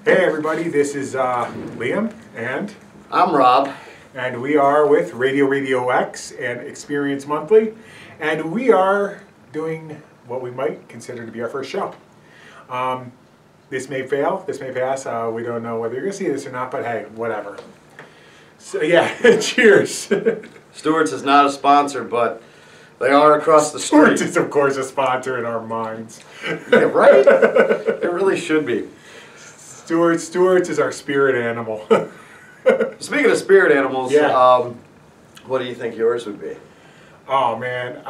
Hey everybody, this is Liam and I'm Rob. And we are with Radio X and Experience Monthly, and we are doing what we might consider to be our first show. This may fail, this may pass, we don't know whether you're going to see this or not, but hey, whatever. So yeah, cheers. Stewart's is not a sponsor, but they are across the street. Stewart's is of course a sponsor in our minds. Yeah, right? It really should be. Stewart's is our spirit animal. Speaking of spirit animals, yeah. What do you think yours would be? Oh man,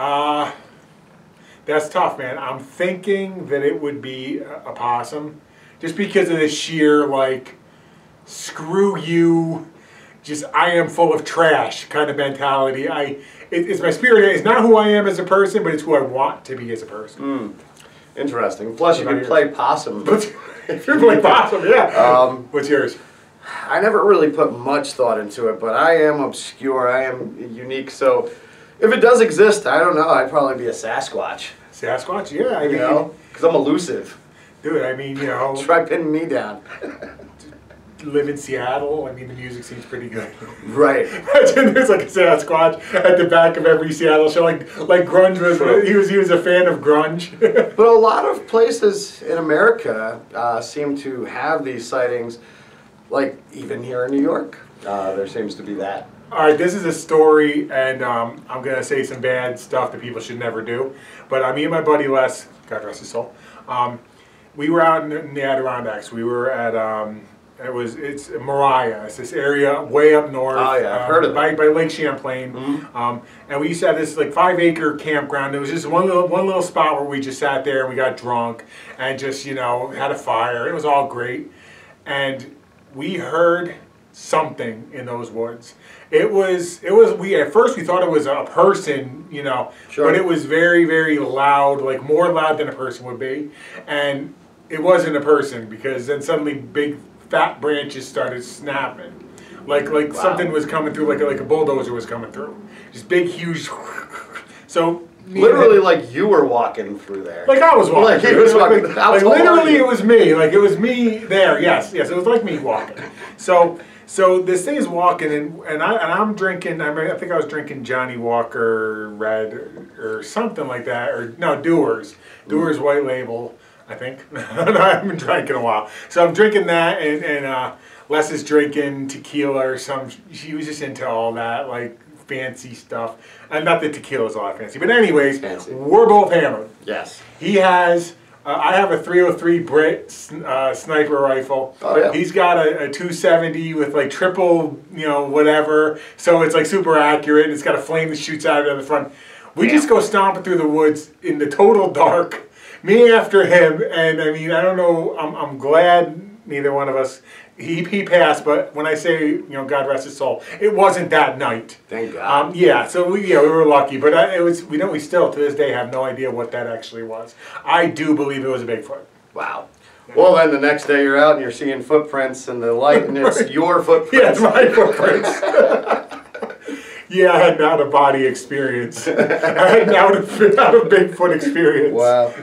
that's tough, man. I'm thinking that it would be a possum, just because of the sheer like, screw you, just I am full of trash kind of mentality. It's my spirit. It's not who I am as a person, but it's who I want to be as a person. Interesting. Plus, you can play possum. If you're playing possum, yeah. What's yours? I never really put much thought into it, but I am obscure. I am unique. So, if it does exist, I don't know. I'd probably be a Sasquatch. Sasquatch, yeah. I mean, you know, because I'm elusive. Dude, I mean, you know. Try pinning me down. Live in Seattle. I mean, the music seems pretty good. Right. Imagine there's like a Sasquatch at the back of every Seattle show, like grunge was. True. He was a fan of grunge. But a lot of places in America seem to have these sightings. Like even here in New York, there seems to be that. All right, this is a story, and I'm gonna say some bad stuff that people should never do. But me and my buddy Les, God rest his soul, we were out in the Adirondacks. We were at it's Mariah. It's this area way up north. Oh yeah, I've heard of it. By Lake Champlain. And we used to have this like 5-acre campground. It was just one little spot where we just sat there and we got drunk and just had a fire. It was all great, and we heard something in those woods. At first we thought it was a person, Sure. But it was very, very loud, like more loud than a person would be. And it wasn't a person, because then suddenly big fat branches started snapping. Like wow. Something was coming through, like a bulldozer was coming through. Just big, huge. So literally, like you were walking through there. Like I was walking. Like he was walking. Like literally, it was me. Like it was me there. Yes, it was like me walking. So this thing is walking, and I'm drinking. I think I was drinking Johnny Walker Red or something like that, or no, Dewar's White Label. I think. I haven't been drinking in a while. So I'm drinking that, and Les is drinking tequila or some. She was just into all that, like fancy stuff. And not that tequila is all that fancy, but anyways, we're both hammered. Yes. He has. I have a .303 Brit sniper rifle. Oh yeah. He's got a 270 with like triple, whatever. So it's like super accurate. It's got a flame that shoots out of the front. We just go stomping through the woods in the total dark. Me after him, and I mean, I don't know. I'm glad neither one of us. He passed, but when I say God rest his soul, it wasn't that night. Thank God. Yeah. So we were lucky, but it was. We still to this day have no idea what that actually was. I do believe it was a Bigfoot. Wow. Well, then the next day you're out and you're seeing footprints and the light, and it's your footprints. Yeah, it's my footprints. Yeah, I had an out-of-body experience. I had an out of Bigfoot experience. Wow.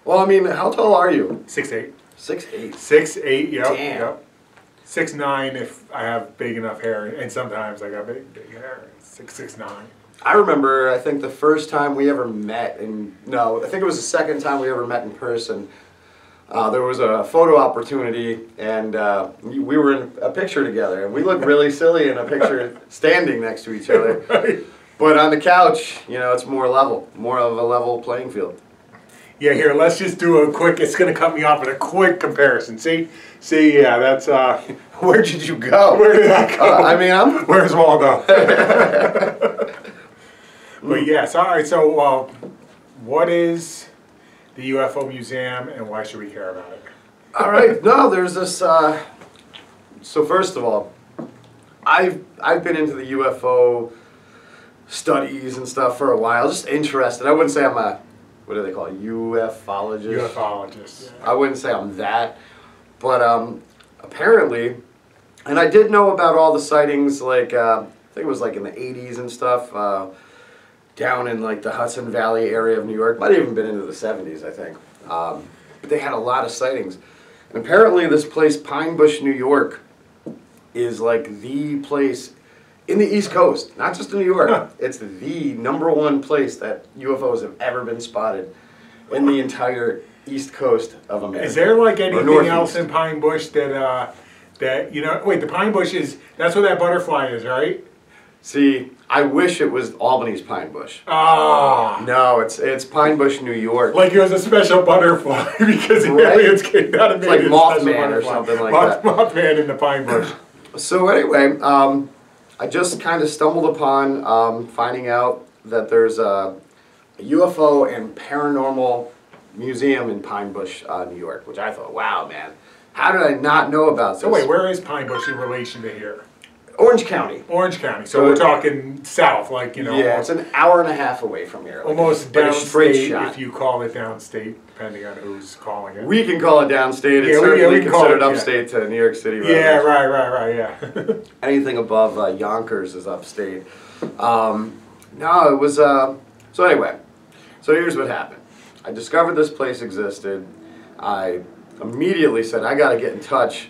Well, I mean, how tall are you? 6'8". 6'8". 6'8", yep. Damn. Yep. 6'9" if I have big enough hair, and sometimes I got big hair. 6'9". I remember, I think the first time we ever met, I think it was the second time we ever met in person. There was a photo opportunity, and we were in a picture together, and we looked really silly in a picture standing next to each other. Right. But on the couch, it's more of a level playing field. Yeah, here, let's just do a quick, it's going to cut me off in a quick comparison. See, yeah, that's, where did you go? Where did I go? Where's Waldo? But yes, all right, so what is the UFO Museum, and why should we care about it? All right, no, there's this, so first of all, I've been into the UFO studies and stuff for a while, just interested. I wouldn't say I'm a, what do they call it, ufologist? Ufologist. Yeah. I wouldn't say I'm that, but apparently, and I did know about all the sightings, like, I think it was like in the 80s and stuff, down in like the Hudson Valley area of New York. Might have even been into the 70s, I think. But they had a lot of sightings. And apparently this place, Pine Bush, New York, is like the place in the East Coast, not just in New York. It's the #1 place that UFOs have ever been spotted in the entire East Coast of America. Is there like anything else in Pine Bush that, wait, the Pine Bush that's where that butterfly is, right? See, I wish it was Albany's Pine Bush. Ah. No, it's Pine Bush, New York. Like it was a special butterfly because the aliens came down and made like it Mothman or something like that. Mothman in the Pine Bush. So anyway, I just kind of stumbled upon finding out that there's a UFO and paranormal museum in Pine Bush, New York, which I thought, wow, man, how did I not know about this? So wait, where is Pine Bush in relation to here? Orange County. Orange County. So we're talking south, like, Yeah, it's an hour and a half away from here. Like almost like downstate, if you call it downstate, depending on who's calling it. We can call it downstate. It's certainly considered upstate to New York City. Yeah, right, yeah. Anything above Yonkers is upstate. No, it was, so anyway, so here's what happened. I discovered this place existed. I immediately said, I got to get in touch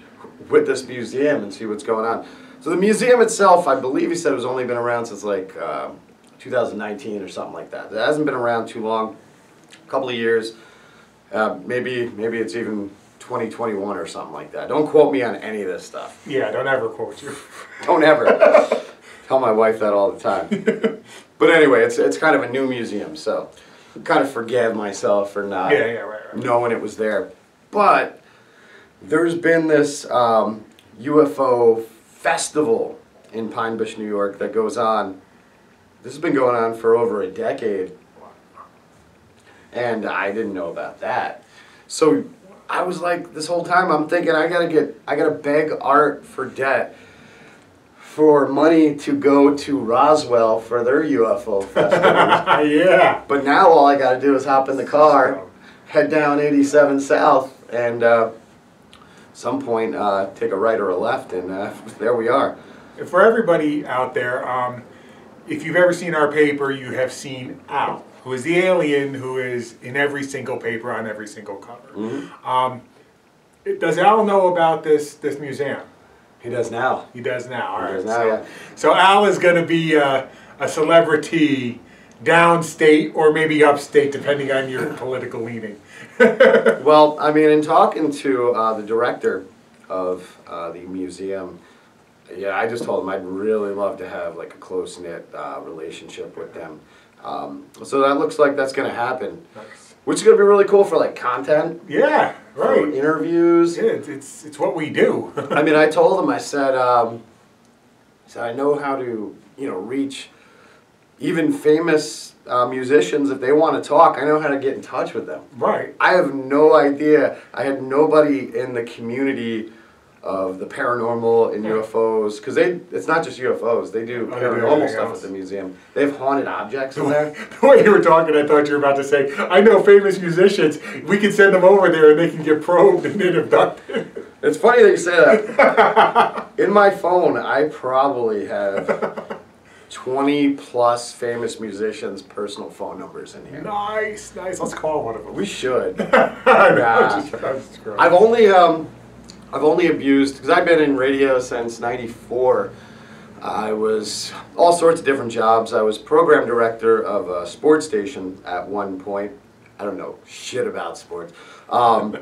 with this museum and see what's going on. So the museum itself, I believe he said, has only been around since like 2019 or something like that. It hasn't been around too long, a couple of years. Maybe it's even 2021 or something like that. Don't quote me on any of this stuff. Yeah, don't ever quote you. Don't ever. Tell my wife that all the time. But anyway, it's kind of a new museum, so kind of forgive myself for not knowing it was there. But there's been this UFO festival in Pine Bush, New York that goes on. This has been going on for over a decade. And I didn't know about that. So I was like, this whole time I'm thinking I gotta beg Art Fredette for money to go to Roswell for their UFO festival. Yeah. But now all I gotta do is hop in the car, head down 87 South, and some point take a right or a left, and there we are. For everybody out there, if you've ever seen our paper, you have seen Al, who is the alien who is in every single paper on every single cover. Mm-hmm. Does Al know about this museum? He does now. He does now. All right. He does now, yeah. So Al is going to be a celebrity downstate or maybe upstate, depending on your political leaning. Well, I mean, in talking to the director of the museum, yeah, I just told him I'd really love to have like a close-knit relationship with them. So that looks like that's going to happen. Nice. Which is going to be really cool for like content. Yeah, right. For interviews. Yeah, it's what we do. I mean, I told him, I said I know how to, reach even famous musicians if they want to talk. I know how to get in touch with them. Right. I have no idea. I had nobody in the community of the paranormal and UFOs, because it's not just UFOs, they do paranormal stuff at the museum. They have haunted objects in there. The way you were talking, I thought you were about to say, I know famous musicians, we can send them over there and they can get probed and then abducted. It's funny that you say that. In my phone, I probably have 20 plus famous musicians' personal phone numbers in here. Nice. Let's call one of them. We should. I've only abused, because I've been in radio since '94. I was all sorts of different jobs. I was program director of a sports station at one point. I don't know shit about sports. I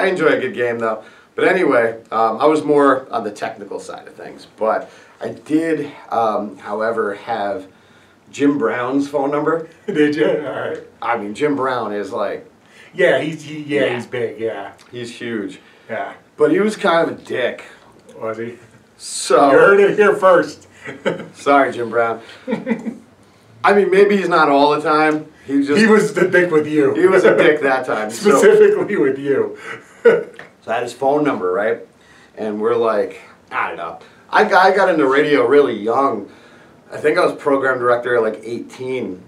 enjoy a good game though. But anyway, I was more on the technical side of things. But I did, however, have Jim Brown's phone number. Did you? All right. I mean, Jim Brown is like... Yeah, he's big, yeah. He's huge. Yeah. But he was kind of a dick. Was he? So... You heard it here first. Sorry, Jim Brown. I mean, maybe he's not all the time. He was the dick with you. He was a dick that time. Specifically with you. So I had his phone number, right? And we're like, I don't know. I got into radio really young. I think I was program director at like 18.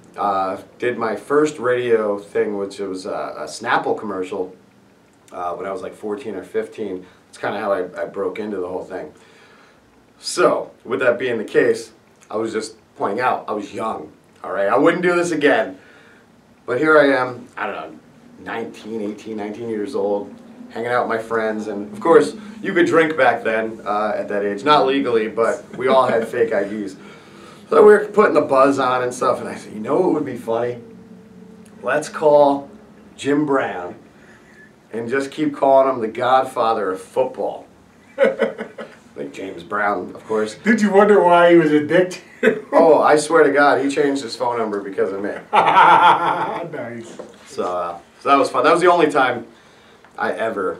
Did my first radio thing, which was a Snapple commercial when I was like 14 or 15. That's kind of how I broke into the whole thing. So, with that being the case, I was just pointing out, I was young, all right? I wouldn't do this again. But here I am, I don't know, 19 years old, hanging out with my friends, and of course, you could drink back then at that age. Not legally, but we all had fake IDs. So we were putting the buzz on and stuff, and I said, you know what would be funny? Let's call Jim Brown and just keep calling him the godfather of football. Like James Brown, of course. Did you wonder why he was a dick to you? Oh, I swear to God, he changed his phone number because of me. Nice. So that was fun. That was the only time I ever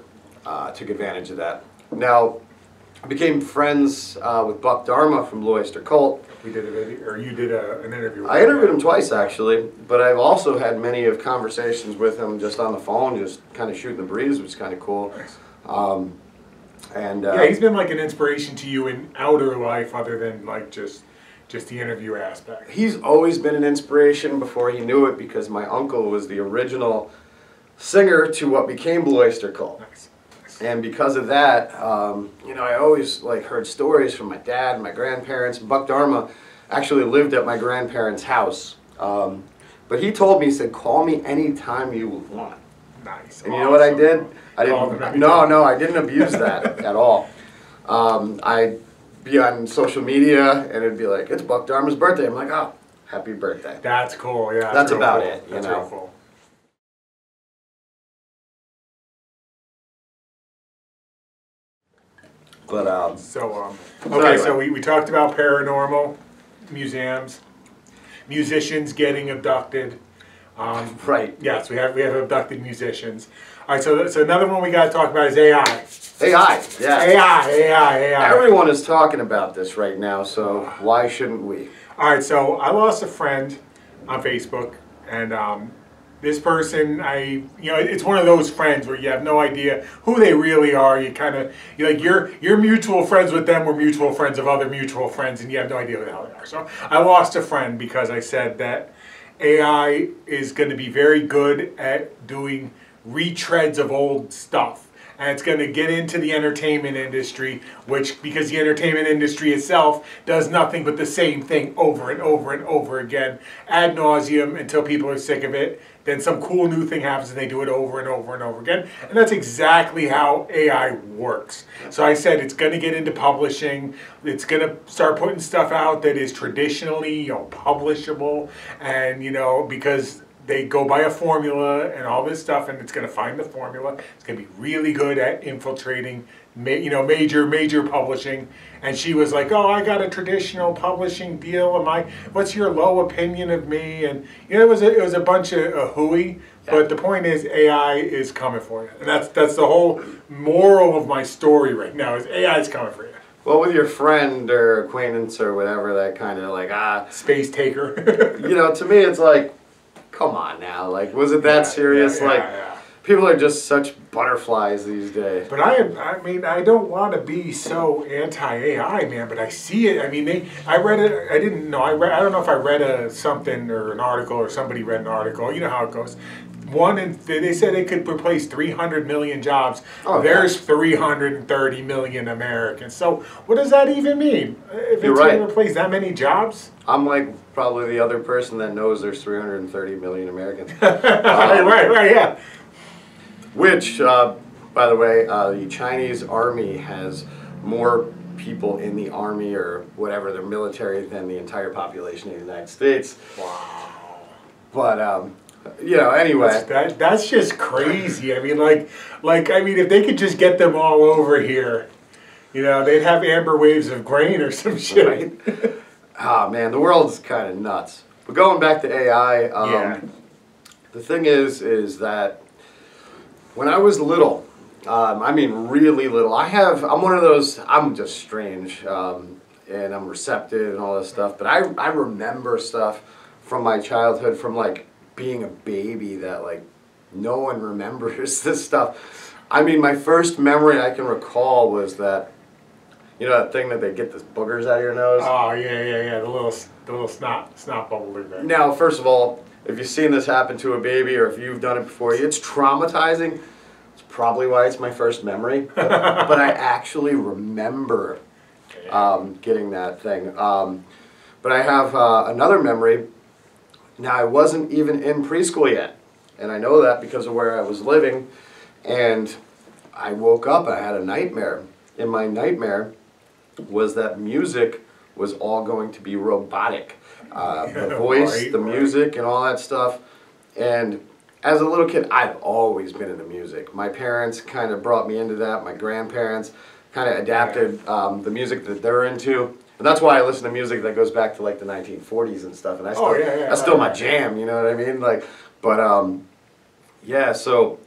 took advantage of that. Now, I became friends with Buck Dharma from Blue Oyster Cult. We did a video, or you did an interview with I interviewed him twice, actually, but I've also had many of conversations with him just on the phone, just kind of shooting the breeze, which is kind of cool. Nice. Yeah, he's been like an inspiration to you in outer life, other than like just the interview aspect. He's always been an inspiration before he knew it, because my uncle was the original singer to what became Blue Oyster Cult. Nice. And because of that, you know, I always like heard stories from my dad and my grandparents. Buck Dharma actually lived at my grandparents' house. But he told me, he said, call me anytime you want. Nice. And you know what I did? I didn't. No, I didn't abuse that at all. I'd be on social media and it'd be like, it's Buck Dharma's birthday. I'm like, oh, happy birthday. That's cool. Yeah. That's about cool. it. You That's know. real cool. But okay, so we talked about paranormal, museums, musicians getting abducted. right. Yes, we have abducted musicians. All right, so another one we got to talk about is AI. AI, yeah. AI. Everyone is talking about this right now, so why shouldn't we? All right, so I lost a friend on Facebook, and this person, it's one of those friends where you have no idea who they really are. You're mutual friends with them, we're mutual friends of other mutual friends, and you have no idea who the hell they are. So I lost a friend because I said that AI is going to be very good at doing retreads of old stuff. And it's going to get into the entertainment industry, because the entertainment industry itself does nothing but the same thing over and over and over again, ad nauseum, until people are sick of it. Then some cool new thing happens and they do it over and over and over again. And that's exactly how AI works. So I said it's going to get into publishing. It's going to start putting stuff out that is traditionally, publishable, and because they go by a formula and all this stuff, and it's going to find the formula. It's going to be really good at infiltrating, major publishing. And she was like, "Oh, I got a traditional publishing deal. What's your low opinion of me?" And it was a bunch of hooey. Yeah. But the point is, AI is coming for you, and that's the whole moral of my story right now. Is AI is coming for you. Well, with your friend or acquaintance or whatever, that kind of like space taker. To me, it's like, come on now, like, was it that serious? People are just such butterflies these days. But I don't want to be so anti-AI, man, but I see it. I read it, I didn't know, I don't know if I read something or an article, or somebody read an article, you know how it goes. They said they could replace 300 million jobs. Oh, There's 330 million Americans. So what does that even mean? If You're it's right. going to replace that many jobs? I'm like probably the other person that knows there's 330 million Americans. Right, yeah. Which, by the way, the Chinese army has more people in the army or whatever, their military, than the entire population of the United States. Wow. But, anyway. That's just crazy. If they could just get them all over here, they'd have amber waves of grain or some shit. Right? Oh, man, the world's kind of nuts. But going back to AI, the thing is that when I was little, really little, I'm one of those, I'm just strange, and I'm receptive and all this stuff, but I remember stuff from my childhood, from like being a baby, that like no one remembers this stuff. My first memory I can recall was that, that thing that they get the boogers out of your nose? Oh, yeah, the little snot bubble there. Now, first of all, if you've seen this happen to a baby, or if you've done it before, it's traumatizing. It's probably why it's my first memory. But I actually remember getting that thing. But I have another memory. Now, I wasn't even in preschool yet. And I know that because of where I was living. And I woke up, I had a nightmare. In my nightmare was that music was all going to be robotic. The voice, Right, the music, and all that stuff. And as a little kid, I've always been into music. My parents kind of brought me into that. My grandparents kind of adapted the music that they're into. And that's why I listen to music that goes back to like the 1940s and stuff. And I still, that's still my jam, you know what I mean? Like, but yeah, so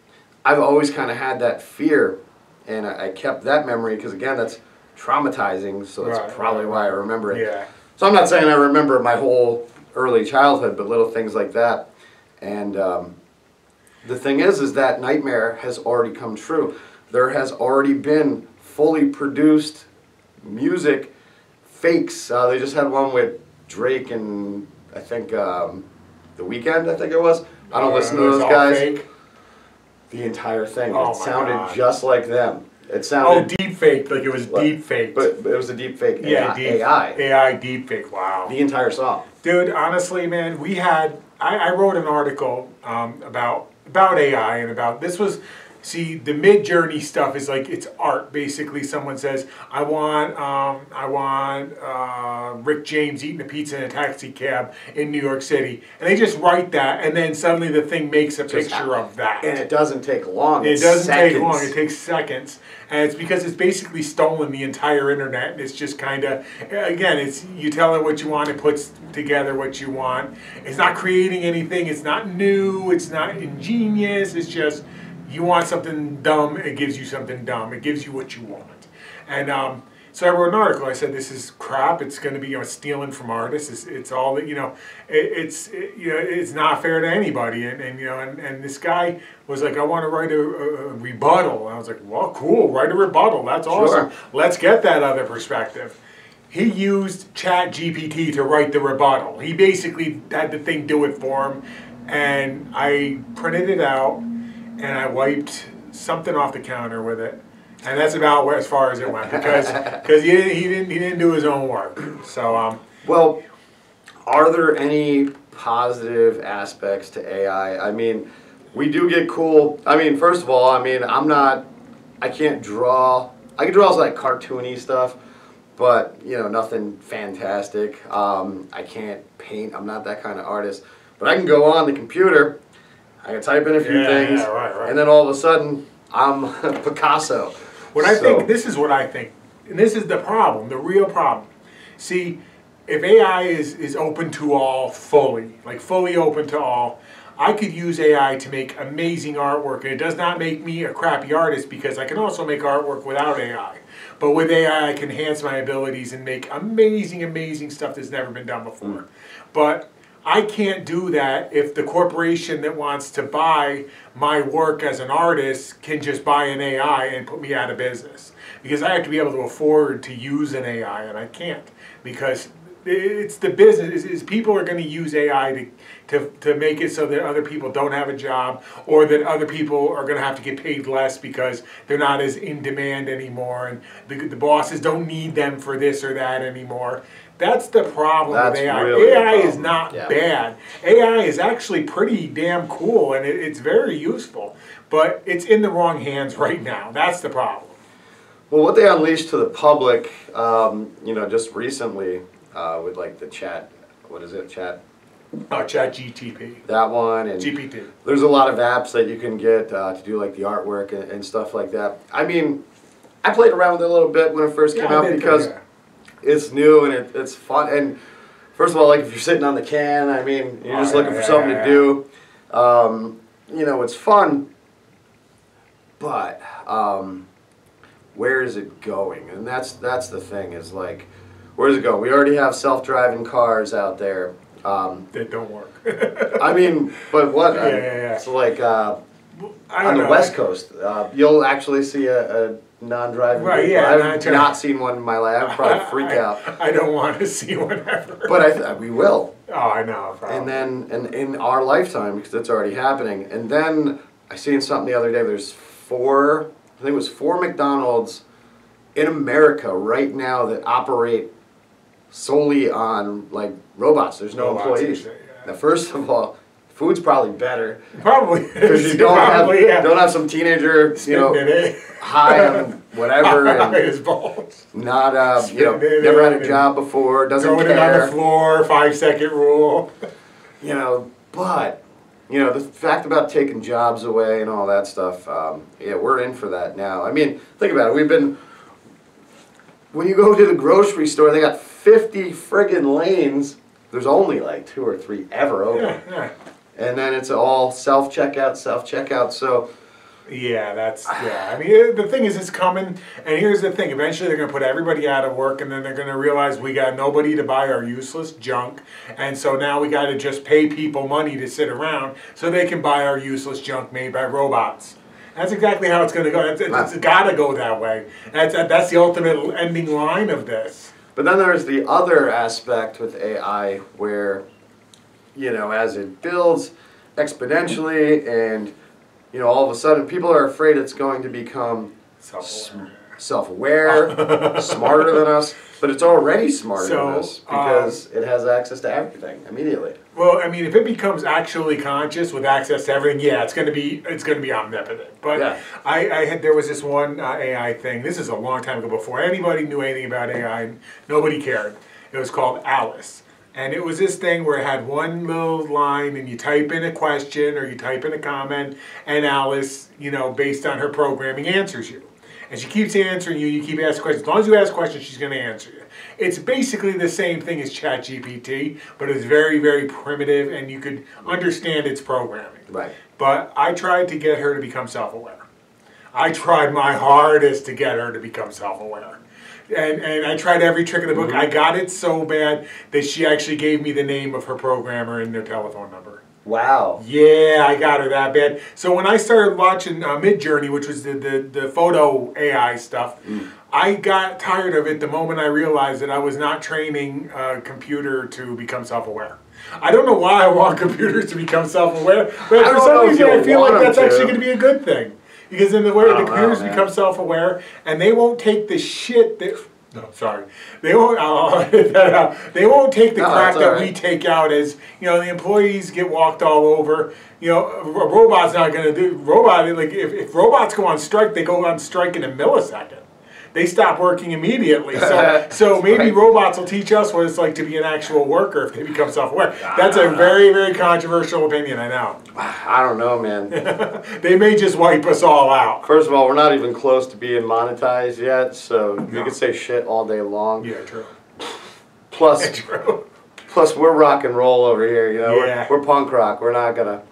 I've always kind of had that fear, and I kept that memory because again, that's traumatizing. So that's probably why I remember it. Yeah. So I'm not saying I remember my whole early childhood, but little things like that. And the thing is that nightmare has already come true. There has already been fully produced music fakes. They just had one with Drake and I think The Weeknd, I think it was. I don't listen to those guys. Fake? The entire thing. Oh it sounded God. just like them. It sounded deep fake, like it was deep fake. But it was a deep fake. Yeah, AI. AI deep fake. Wow. The entire song. Dude, honestly, man, we had. I wrote an article about AI and about this was. See, the Mid-Journey stuff is like it's art. Basically, someone says, "I want Rick James eating a pizza in a taxi cab in New York City," and they just write that, and then suddenly the thing makes a picture of that. And it doesn't take long. It doesn't take long. It takes seconds, and it's because it's basically stolen the entire internet. And it's just kind of, again, it's you tell it what you want, it puts together what you want. It's not creating anything. It's not new. It's not ingenious. It's just. You want something dumb, it gives you something dumb. It gives you what you want. And so I wrote an article. I said, this is crap. It's going to be stealing from artists. It's all that, it's not fair to anybody. And this guy was like, I want to write a rebuttal. And I was like, well, cool, write a rebuttal. That's awesome. Sure. Let's get that other perspective. He used ChatGPT to write the rebuttal. He basically had the thing do it for him. And I printed it out. And I wiped something off the counter with it, and that's about as far as it went because he didn't do his own work. So well, are there any positive aspects to AI? I mean, we do get cool. I mean, first of all, I mean, I can't draw. I can draw like cartoony stuff, but nothing fantastic. I can't paint. I'm not that kind of artist, but I can go on the computer. I can type in a few things, and then all of a sudden, I'm Picasso. This is what I think, and this is the problem, the real problem. See, if AI is open to all fully, like fully open to all, I could use AI to make amazing artwork, and it does not make me a crappy artist because I can also make artwork without AI. But with AI, I can enhance my abilities and make amazing, amazing stuff that's never been done before. But I can't do that if the corporation that wants to buy my work as an artist can just buy an AI and put me out of business. Because I have to be able to afford to use an AI, and I can't. Because it's the business. Is people are going to use AI to make it so that other people don't have a job, or that other people are going to have to get paid less because they're not as in demand anymore, and the bosses don't need them for this or that anymore. That's the problem with AI. Really AI is not bad. AI is actually pretty damn cool, and it's very useful. But it's in the wrong hands right now. That's the problem. Well, what they unleashed to the public, just recently with like the chat, what is it, chat? ChatGPT. That one. And GPT. There's a lot of apps that you can get to do like the artwork and stuff like that. I mean, I played around with it a little bit when it first came out because it's new and it's fun. And first of all, like if you're sitting on the can, I mean, you're just looking for something to do. It's fun, but where is it going? And that's the thing is like, where does it go? We already have self-driving cars out there. That don't work. I mean, but what? So like on the West Coast, you'll actually see a non-driving vehicle. I've not seen one in my life. I'd probably freak out. I don't want to see one ever. But we will. Oh, I know. Probably. And then in our lifetime, because it's already happening. And then I seen something the other day. There's I think it was 4 McDonald's in America right now that operate solely on like robots. There's no employees. Now, first of all, Food's probably better. Probably. Because you don't have some teenager, high on whatever, and his balls. Not never had a job before, doesn't care. Throwing it on the floor, 5-second rule. But the fact about taking jobs away and all that stuff, we're in for that now. I mean, think about it. When you go to the grocery store, they got 50 friggin' lanes. There's only like 2 or 3 ever open. Yeah. And then it's all self-checkout, so... Yeah, I mean, the thing is, it's coming, and here's the thing. Eventually, they're going to put everybody out of work, and then they're going to realize we got nobody to buy our useless junk, and so now we got to just pay people money to sit around so they can buy our useless junk made by robots. That's exactly how it's going to go. It's got to go that way. That's the ultimate ending line of this. But then there's the other aspect with AI where, as it builds exponentially and... all of a sudden, people are afraid it's going to become self-aware, smarter than us, but it's already smarter than us because it has access to everything immediately. Well, I mean, if it becomes actually conscious with access to everything, yeah, it's going to be omnipotent. But yeah. There was this one AI thing. This is a long time ago before anybody knew anything about AI. Nobody cared. It was called Alice. And it was this thing where it had one little line and you type in a question or you type in a comment and Alice, based on her programming, answers you. And she keeps answering you, you keep asking questions. As long as you ask questions, she's going to answer you. It's basically the same thing as ChatGPT, but it's very, very primitive and you could understand its programming. Right. But I tried to get her to become self-aware. I tried my hardest to get her to become self-aware. And I tried every trick in the book. Mm-hmm. I got it so bad that she actually gave me the name of her programmer and their telephone number. Wow. Yeah, I got her that bad. So when I started watching Midjourney, which was the photo AI stuff, I got tired of it the moment I realized that I was not training a computer to become self-aware. I don't know why I want computers to become self-aware, but for some reason I feel like that's actually going to be a good thing. Because in the way the computers become self-aware, and they won't take the shit that... No, sorry. They won't. They won't take the crap that we take out as the employees get walked all over. A robot's not going to do. If robots go on strike, they go on strike in a millisecond. They stop working immediately. So maybe robots will teach us what it's like to be an actual worker if they become self-aware. That's a very, very controversial opinion, I know. I don't know, man. They may just wipe us all out. First of all, we're not even close to being monetized yet, so you can say shit all day long. Yeah, true. Plus we're rock and roll over here, We're punk rock. We're not gonna...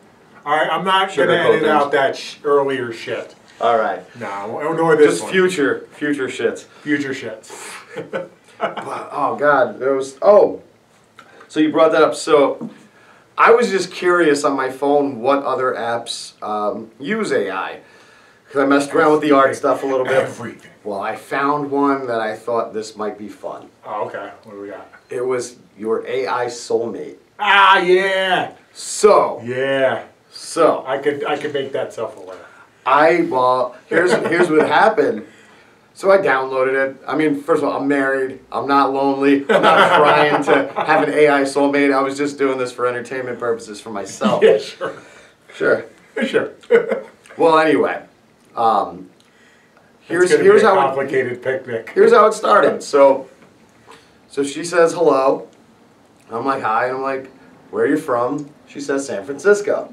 All right, I'm not gonna edit out that earlier shit. All right. No, nor this just one. Future shits. Future shits. Oh God, there was. Oh, so you brought that up. So I was just curious on my phone what other apps use AI because I messed around with the art stuff a little bit. Everything. Well, I found one that I thought this might be fun. Oh, okay. What do we got? It was your AI soulmate. Ah, yeah. So. Yeah. So. I could make that self-aware. Here's what happened. So I downloaded it. I mean, first of all, I'm married. I'm not lonely. I'm not trying to have an AI soulmate. I was just doing this for entertainment purposes for myself. Yeah, sure. Sure. Well, anyway, here's how complicated picnic. Here's how it started. So she says hello. I'm like hi, and I'm like, where are you from? She says San Francisco.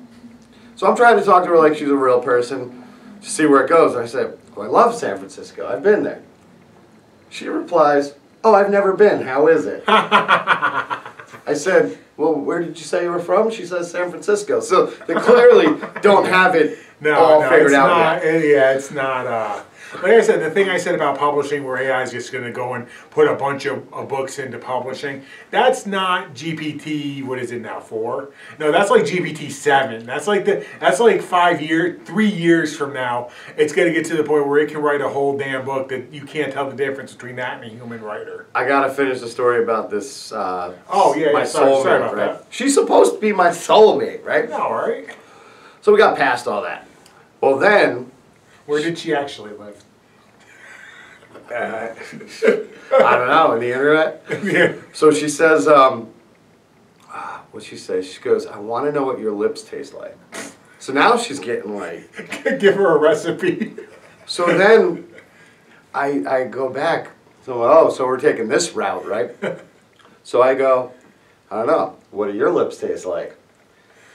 So I'm trying to talk to her like she's a real person to see where it goes. And I said, oh, I love San Francisco. I've been there. She replies, oh, I've never been. How is it? I said, well, where did you say you were from? She says San Francisco. So they clearly don't have it all figured out yet. Yeah, it's not... Like I said, the thing I said about publishing where AI is just going to go and put a bunch of books into publishing, that's not GPT, what is it now, 4? No, that's like GPT-7. That's like 3 years from now, it's going to get to the point where it can write a whole damn book that you can't tell the difference between that and a human writer. I got to finish the story about this, my soulmate, sorry about right? that. She's supposed to be my soulmate, right? No, right? So we got past all that. Well, then... Where did she actually live? I don't know, on the internet? Yeah. So she says, what what'd she say? She goes, I want to know what your lips taste like. So now she's getting like... Give her a recipe. So then I go back. So, oh, so we're taking this route, right? So I go, I don't know, what do your lips taste like?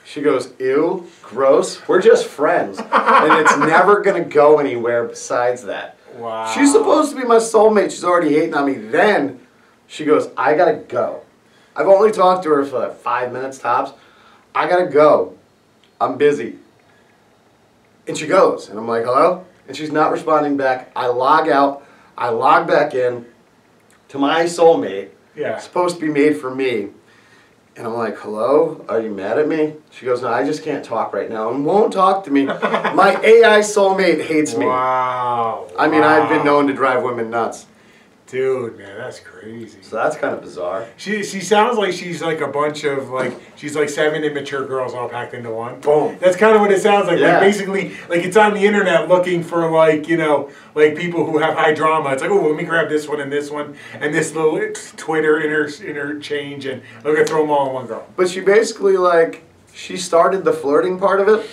She goes, ew, gross, we're just friends. And it's never going to go anywhere besides that. Wow. She's supposed to be my soulmate. She's already hating on me. Then she goes, I got to go. I've only talked to her for like 5 minutes tops. I got to go. I'm busy. And she goes, and I'm like, hello? And she's not responding back. I log out. I log back in to my soulmate. Yeah. Supposed to be made for me. And I'm like, hello? Are you mad at me? She goes, no, I just can't talk right now. And won't talk to me. My AI soulmate hates me. Wow. I mean, I've been known to drive women nuts. Dude, man, that's crazy. So that's kind of bizarre. She sounds like she's like a bunch of like, she's like 7 immature girls all packed into one. Boom. That's kind of what it sounds like. Yeah. Like basically, like it's on the internet looking for like, you know, like people who have high drama. It's like, oh, let me grab this one and this little Twitter interchange, and I'm gonna throw them all in one go. But she basically like, she started the flirting part of it.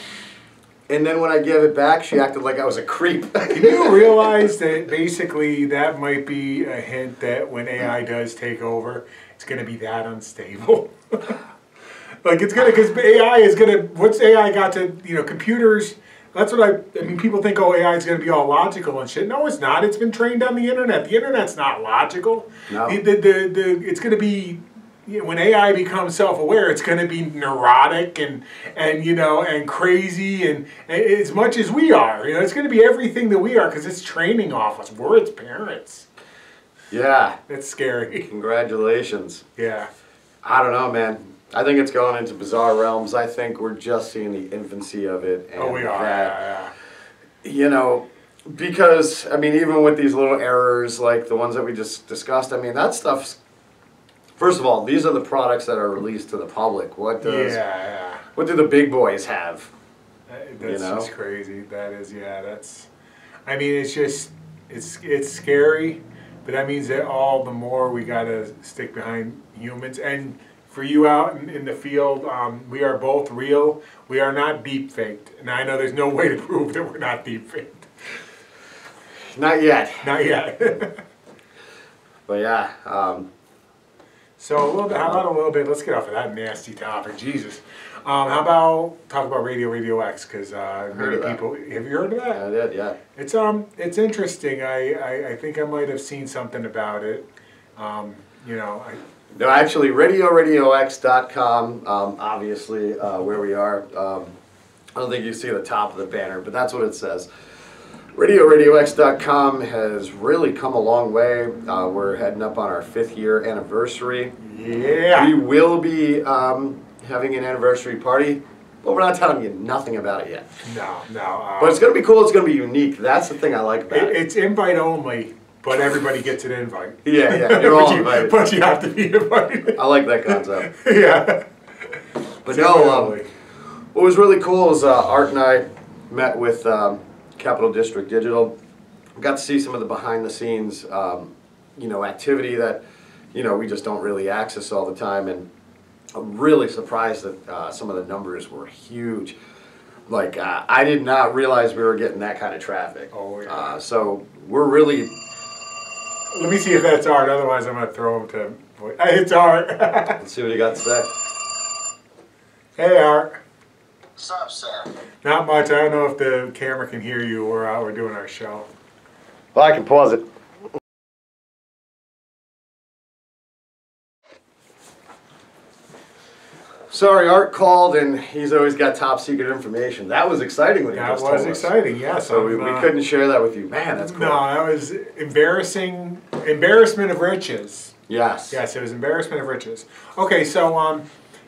And then when I gave it back, she acted like I was a creep. Can you realize that basically that might be a hint that when AI does take over, it's going to be that unstable? Like it's going to, because AI is going to, what's AI got to, you know, computers, that's what I mean, people think, oh, AI is going to be all logical and shit. No, it's not. It's been trained on the internet. The internet's not logical. No. It's going to be, you know, when AI becomes self-aware, it's going to be neurotic and you know, and crazy and as much as we are. You know, it's going to be everything that we are because it's training off us. We're its parents. Yeah. That's scary. Congratulations. Yeah. I don't know, man. I think it's going into bizarre realms. I think we're just seeing the infancy of it. And we are. That, you know, because, I mean, even with these little errors like the ones that we just discussed, I mean, that stuff's... First of all, these are the products that are released to the public. What does? What do the big boys have? That's just crazy. That is, that's. I mean, it's just, it's scary, but that means that all the more we gotta stick behind humans. And for you out in the field, we are both real. We are not deep faked. And I know there's no way to prove that we're not deep faked. Not yet. Not yet. But yeah. So a little bit. How about a little bit? Let's get off of that nasty topic. Jesus. How about talk about Radio X? Because many people have you heard of that? I did. Yeah. It's interesting. I think I might have seen something about it. You know. No, actually, radiox.com. Obviously, where we are. I don't think you see the top of the banner, but that's what it says. radiox.com has really come a long way. We're heading up on our 5th year anniversary. Yeah. We will be having an anniversary party, but we're not telling you nothing about it yet. No. But it's going to be cool. It's going to be unique. That's the thing I like about it. It's invite only, but everybody gets an invite. Yeah. You're all invited. But you have to be invited. I like that concept. Yeah. But no, what was really cool is Art and I met with... Capital District Digital. Got to see some of the behind-the-scenes, you know, activity that, you know, we just don't really access all the time, and I'm really surprised that some of the numbers were huge. Like, I did not realize we were getting that kind of traffic. Oh, yeah. So we're really... Let me see if that's Art, otherwise I'm going to throw him to... It's Art. Let's see what you got to say. Hey, Art. What's up, sir? Not much. I don't know if the camera can hear you. We're out. We're doing our show. Well, I can pause it. Sorry, Art called, and he's always got top secret information. That was exciting when he just told us. That was exciting, yes. So we couldn't share that with you. Man, that's cool. No, that was embarrassing. Embarrassment of riches. Yes. Yes, it was embarrassment of riches. Okay, so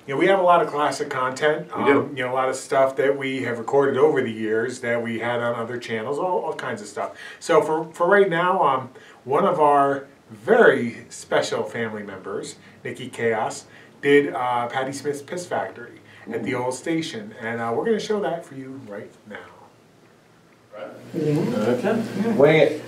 you know, we have a lot of classic content. We do. You know, a lot of stuff that we have recorded over the years that we had on other channels, all kinds of stuff. So for right now, one of our very special family members, Nikki Chaos, did Patti Smith's Piss Factory at the old station, and we're going to show that for you right now. Okay. Wing it.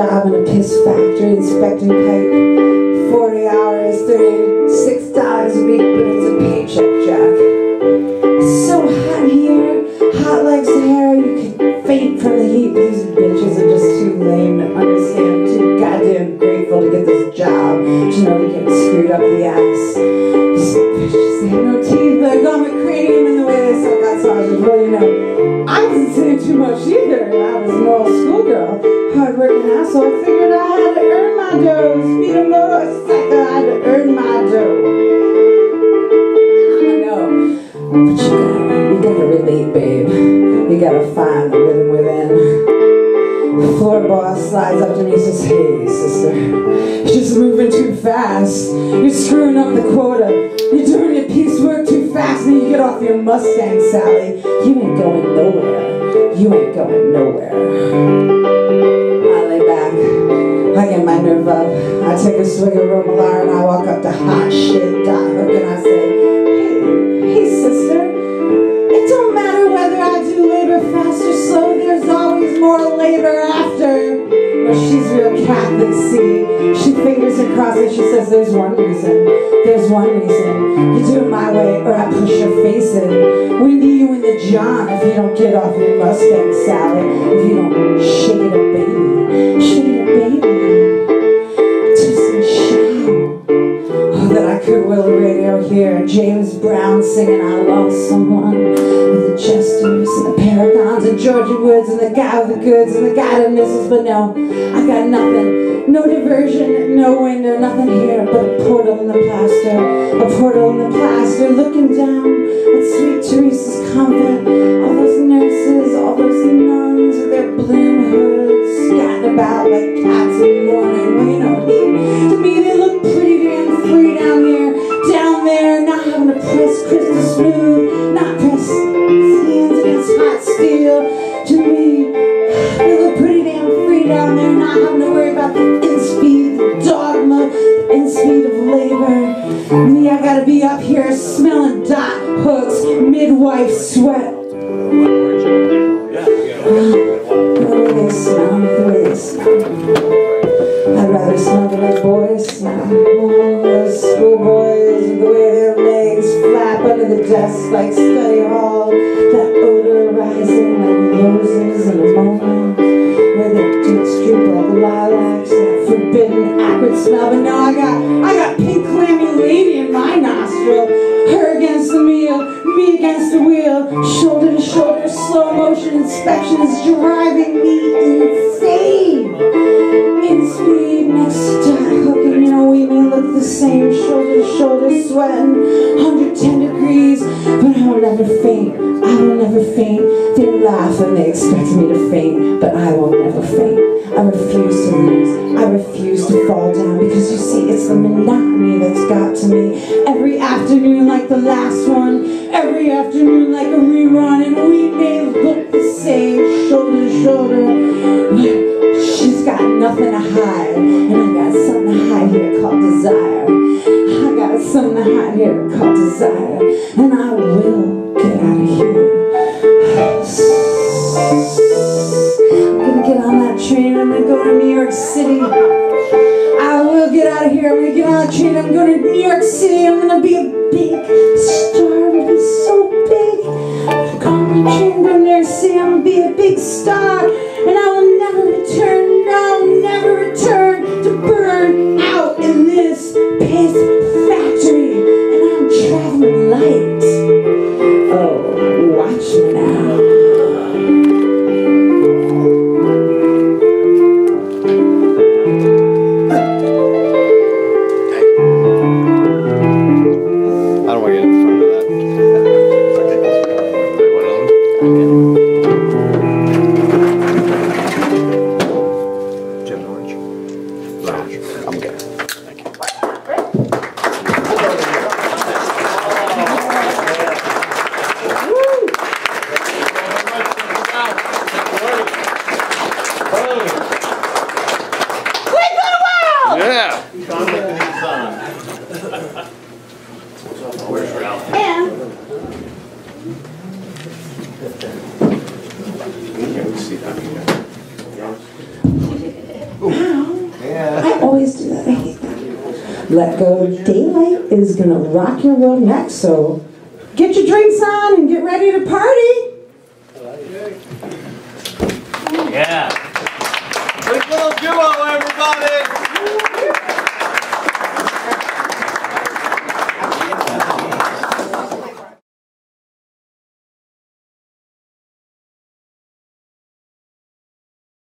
job in a piss factory inspecting pipe. 40 hours, $36 a week, but it's a paycheck, Jack. So hot in here, hot legs and hair, you can faint from the heat. These bitches are just too lame to understand, too goddamn grateful to get this job, to know they get screwed up the ass. These bitches, they have no teeth, but I got my cranium in the way they suck out sausages. Well, you know, I wasn't saying too much either. I was an old schoolgirl, hard-working asshole. I figured I had to earn my dough. Speed a motorcycle, I had to earn my dough. I know, but you gotta relate, babe. You gotta find the rhythm within. The floor boss slides up to me and says, "Hey, sister, you're just moving too fast. You're screwing up the quota. You're doing your piecework too fast, and you get off your Mustang, Sally. You ain't going nowhere. You ain't going nowhere." I lay back. I get my nerve up. I take a swig of Romalar and I walk up to hot shit Dot Hook and I say, hey sister, it don't matter whether I do labor fast or slow, there's always more labor after. Well, she's real Catholic, see. She fingers her cross and she says, there's one reason. You do it my way or I push your face in. Windy you in the John if you don't get off your Mustang, Sally. If you don't shake it up, baby. Shake it up, baby. Twist and shout. Oh, that I could will the radio hear James Brown singing I Lost Someone. With the Jesters and the Paragons and Georgia Woods and the guy with the goods and the guy that misses. But no, I got nothing. No diversion, no window, nothing here but a portal in the plaster. A portal in the plaster, looking down at Sweet Teresa's convent. All those nurses, all those nuns with their bloom hoods, scattered about like cats in mourning. Well, you know what I mean. To me, they look pretty damn free down here, down there, not having to press crystal smooth, not press hands against hot steel. To me, they look pretty damn free down there, not having to worry about the in-speed, the dogma, the in-speed of labor. Me, I gotta be up here smelling Dot Hook's midwife sweat. The way they smell. I'd rather smell the way boys smell. Oh, those schoolboys, the way their legs flap under the desk like study hall. That odor rising like roses in a moment. Where their dukes droop all the lilacs. That forbidden acrid smell. But now I got pink clammy lady in my nostril. Her against the meal, me against the wheel. Shoulder to shoulder, slow motion inspections driving me insane. In speed next to Dot Hook, and you know we may look the same, shoulder to shoulder, sweating 110 degrees, but I will never faint. I will never faint. They laugh when they expect me to faint, but I will never faint. I refuse to lose. I refuse to fall down because you see, it's the monotony that's got to me. Every afternoon like the last one, every afternoon like a rerun, and we may look the same, shoulder to shoulder. She's got nothing to hide, and I got something to hide here called desire. I got something to hide here called desire, and I will get out of here. I'm gonna get on that train, I'm gonna go to New York City. I will get out of here, I'm gonna get on that train, I'm going to New York City, I'm gonna be a big star, I'm gonna be so big. I'm going to train, go to New York City, I'm gonna be a big star, and I will never return, I'll never return to burn out in this piss factory, and I'm traveling light. Oh, watch me now. Let Go Daylight is gonna rock your world next, so get your drinks on and get ready to party. Yeah. Big little duo, everybody.